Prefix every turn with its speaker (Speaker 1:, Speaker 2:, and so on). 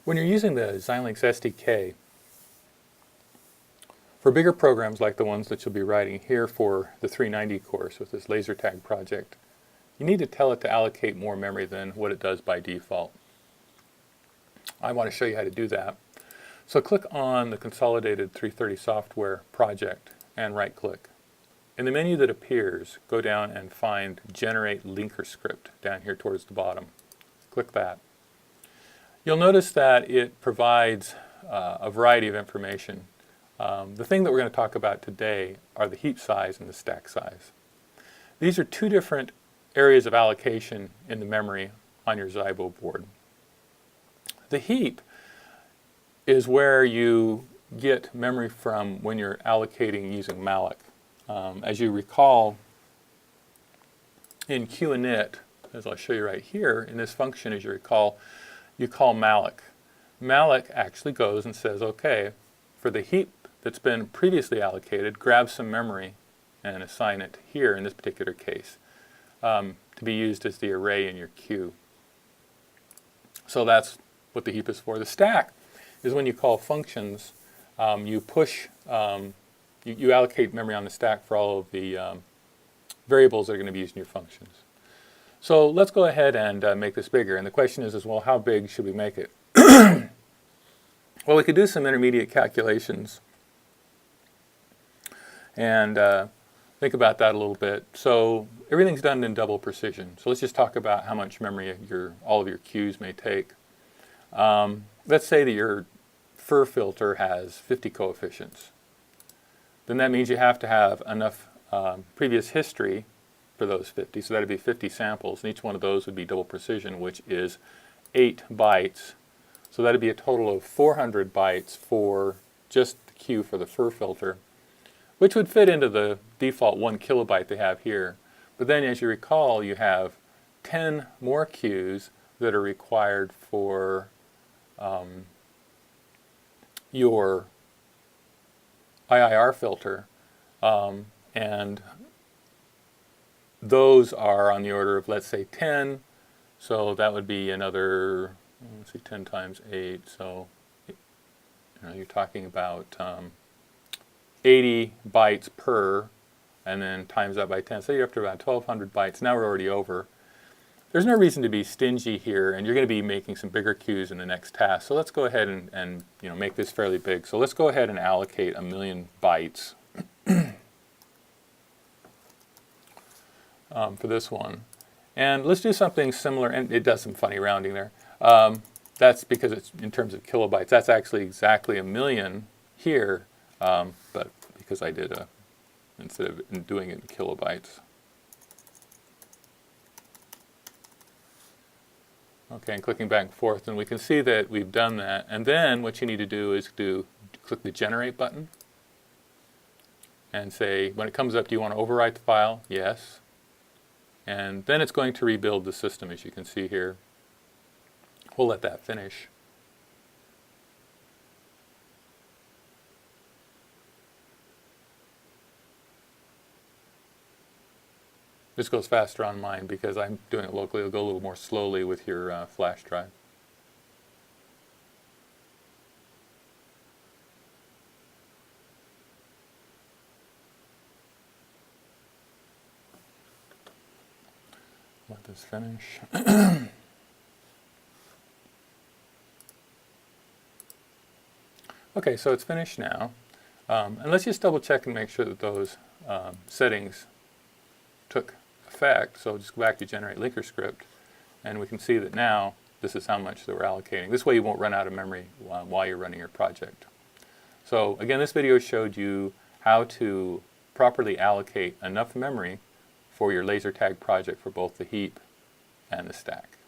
Speaker 1: When you're using the Xilinx SDK, for bigger programs like the ones that you'll be writing here for the 390 course with this laser tag project, you need to tell it to allocate more memory than what it does by default. I want to show you how to do that. So click on the Consolidated 330 Software project and right-click. In the menu that appears, go down and find Generate Linker Script down here towards the bottom. Click that. You'll notice that it provides a variety of information. The thing that we're going to talk about today are the heap size and the stack size. These are two different areas of allocation in the memory on your Zybo board. The heap is where you get memory from when you're allocating using malloc. As you recall, in QInit, as I'll show you right here, in this function, as you recall, you call malloc. Malloc actually goes and says, okay, for the heap that's been previously allocated, grab some memory and assign it here, in this particular case, to be used as the array in your queue. So that's what the heap is for. The stack is when you call functions, you push, you allocate memory on the stack for all of the variables that are going to be used in your functions. So let's go ahead and make this bigger. And the question is, well, how big should we make it? Well, we could do some intermediate calculations and think about that a little bit. So everything's done in double precision. So let's just talk about how much memory all of your queues may take. Let's say that your fur filter has 50 coefficients. Then that means you have to have enough previous history for those 50. So that would be 50 samples, and each one of those would be double precision, which is 8 bytes. So that would be a total of 400 bytes for just the queue for the fur filter, which would fit into the default 1 kilobyte they have here. But then, as you recall, you have 10 more queues that are required for your IIR filter, and those are on the order of, let's say, 10. So that would be another, let's see, 10 times 8. So you're talking about 80 bytes per, and then times that by 10. So you're up to about 1,200 bytes. Now we're already over. There's no reason to be stingy here, and you're going to be making some bigger queues in the next task. So let's go ahead and make this fairly big. So let's go ahead and allocate 1,000,000 bytes for this one. And let's do something similar, and it does some funny rounding there. That's because it's in terms of kilobytes. That's actually exactly 1,000,000 here, but because I did instead of doing it in kilobytes. Okay, and clicking back and forth, and we can see that we've done that. And then what you need to do is click the Generate button and say, when it comes up, do you want to overwrite the file? Yes. And then it's going to rebuild the system, as you can see here. We'll let that finish. This goes faster on mine because I'm doing it locally. It'll go a little more slowly with your flash drive. Let this finish. Okay, so it's finished now. And let's just double check and make sure that those settings took effect. So just go back to Generate Linker Script, and we can see that now this is how much that we're allocating. This way you won't run out of memory while you're running your project. So again, this video showed you how to properly allocate enough memory for your laser tag project for both the heap and the stack.